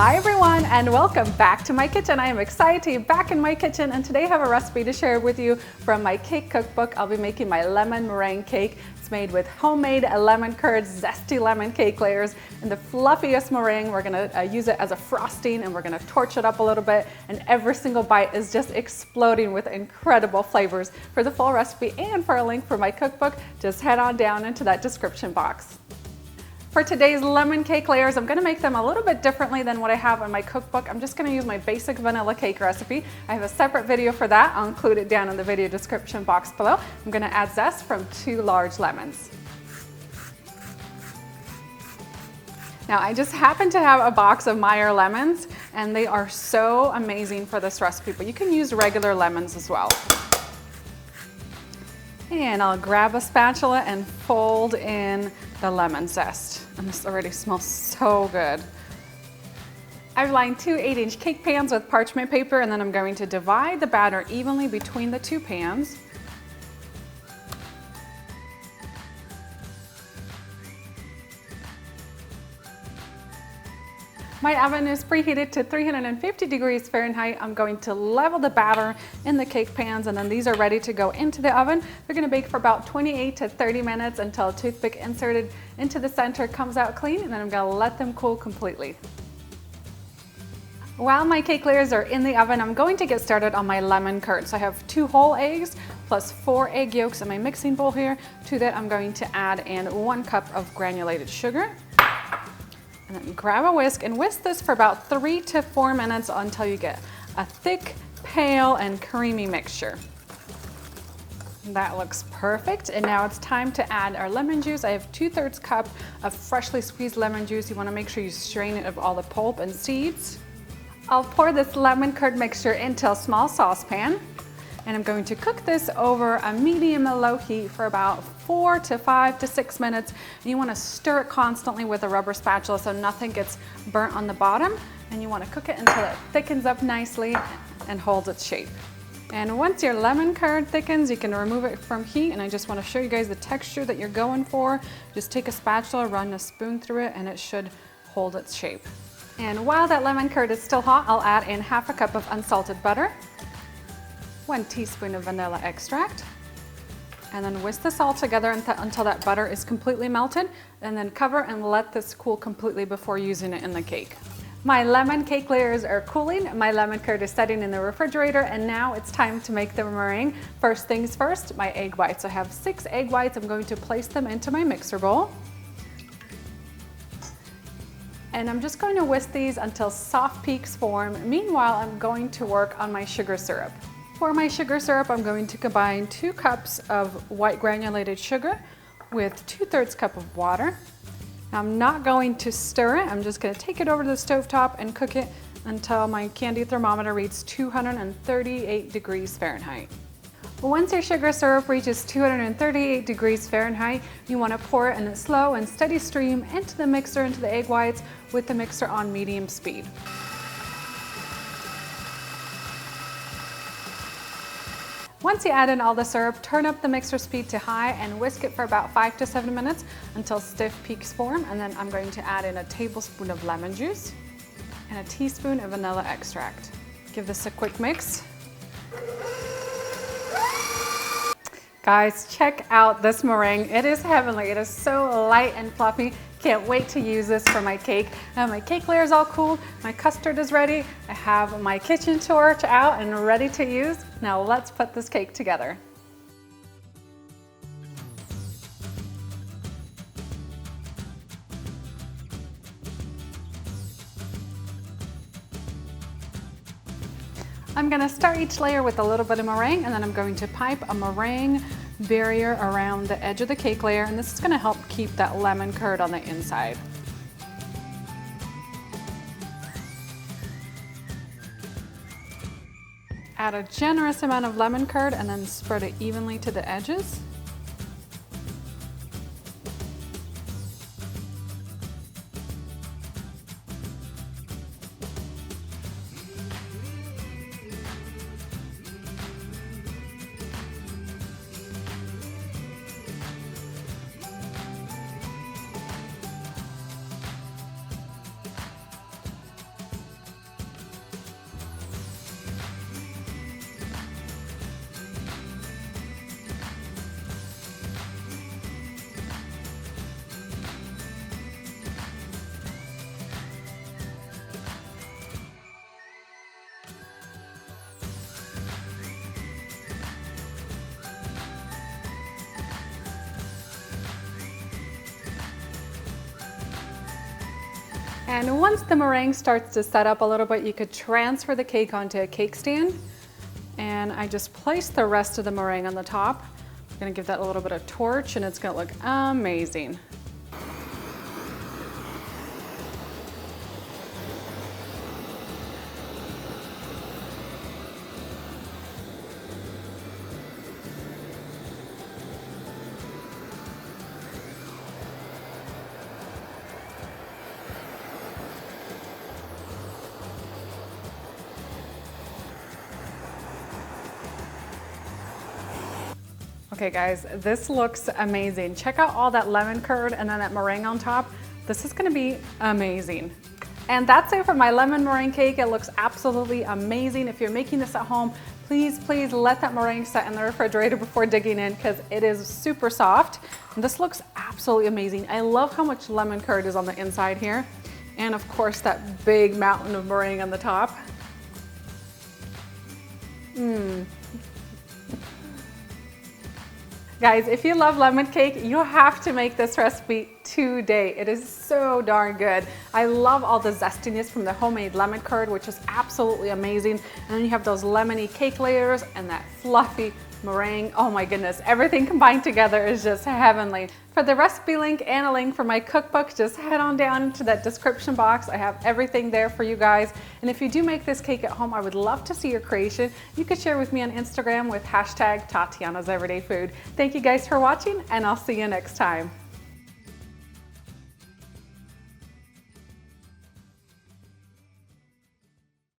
Hi everyone and welcome back to my kitchen. I am excited to be back in my kitchen and today I have a recipe to share with you from my cake cookbook. I'll be making my lemon meringue cake. It's made with homemade lemon curd, zesty lemon cake layers, and the fluffiest meringue. We're gonna use it as a frosting and we're gonna torch it up a little bit, and every single bite is just exploding with incredible flavors. For the full recipe and for a link for my cookbook, just head on down into that description box. For today's lemon cake layers, I'm gonna make them a little bit differently than what I have in my cookbook. I'm just gonna use my basic vanilla cake recipe. I have a separate video for that. I'll include it down in the video description box below. I'm gonna add zest from 2 large lemons. Now, I just happen to have a box of Meyer lemons, and they are so amazing for this recipe, but you can use regular lemons as well. And I'll grab a spatula and fold in the lemon zest. And this already smells so good. I've lined 2 8-inch cake pans with parchment paper, and then I'm going to divide the batter evenly between the 2 pans. My oven is preheated to 350 degrees Fahrenheit. I'm going to level the batter in the cake pans, and then these are ready to go into the oven. They're gonna bake for about 28 to 30 minutes until a toothpick inserted into the center comes out clean, and then I'm gonna let them cool completely. While my cake layers are in the oven, I'm going to get started on my lemon curd. So I have 2 whole eggs plus 4 egg yolks in my mixing bowl here. To that, I'm going to add in 1 cup of granulated sugar. And then grab a whisk and whisk this for about 3 to 4 minutes until you get a thick, pale, and creamy mixture. That looks perfect. And now it's time to add our lemon juice. I have 2/3 cup of freshly squeezed lemon juice. You want to make sure you strain it of all the pulp and seeds. I'll pour this lemon curd mixture into a small saucepan. And I'm going to cook this over a medium to low heat for about 4 to 5 to 6 minutes. And you want to stir it constantly with a rubber spatula so nothing gets burnt on the bottom. And you want to cook it until it thickens up nicely and holds its shape. And once your lemon curd thickens, you can remove it from heat. And I just want to show you guys the texture that you're going for. Just take a spatula, run a spoon through it, and it should hold its shape. And while that lemon curd is still hot, I'll add in 1/2 cup of unsalted butter, 1 teaspoon of vanilla extract, and then whisk this all together until that butter is completely melted, and then cover and let this cool completely before using it in the cake. My lemon cake layers are cooling, my lemon curd is setting in the refrigerator, and now it's time to make the meringue. First things first, my egg whites. I have 6 egg whites. I'm going to place them into my mixer bowl. And I'm just going to whisk these until soft peaks form. Meanwhile, I'm going to work on my sugar syrup. For my sugar syrup, I'm going to combine 2 cups of white granulated sugar with 2/3 cup of water. I'm not going to stir it. I'm just going to take it over to the stovetop and cook it until my candy thermometer reads 238 degrees Fahrenheit. Once your sugar syrup reaches 238 degrees Fahrenheit, you want to pour it in a slow and steady stream into the mixer, into the egg whites, with the mixer on medium speed. Once you add in all the syrup, turn up the mixer speed to high and whisk it for about 5 to 7 minutes until stiff peaks form. And then I'm going to add in a tablespoon of lemon juice and a teaspoon of vanilla extract. Give this a quick mix. Guys, check out this meringue. It is heavenly. It is so light and fluffy. Can't wait to use this for my cake. Now my cake layer is all cooled. My custard is ready. I have my kitchen torch out and ready to use. Now let's put this cake together. I'm gonna start each layer with a little bit of meringue, and then I'm going to pipe a meringue barrier around the edge of the cake layer, and this is gonna help keep that lemon curd on the inside. Add a generous amount of lemon curd and then spread it evenly to the edges. And once the meringue starts to set up a little bit, you could transfer the cake onto a cake stand. And I just place the rest of the meringue on the top. I'm gonna give that a little bit of torch and it's gonna look amazing. Okay guys, this looks amazing. Check out all that lemon curd and then that meringue on top. This is gonna be amazing. And that's it for my lemon meringue cake. It looks absolutely amazing. If you're making this at home, please let that meringue set in the refrigerator before digging in because it is super soft. And this looks absolutely amazing. I love how much lemon curd is on the inside here. And of course that big mountain of meringue on the top. Guys, if you love lemon cake, you have to make this recipe today. It is so darn good. I love all the zestiness from the homemade lemon curd, which is absolutely amazing. And then you have those lemony cake layers and that fluffy meringue. Oh my goodness, everything combined together is just heavenly. For the recipe link and a link for my cookbook, just head on down to that description box. I have everything there for you guys. And if you do make this cake at home, I would love to see your creation. You could share with me on Instagram with hashtag Tatyana's Everyday Food. Thank you guys for watching, and I'll see you next time.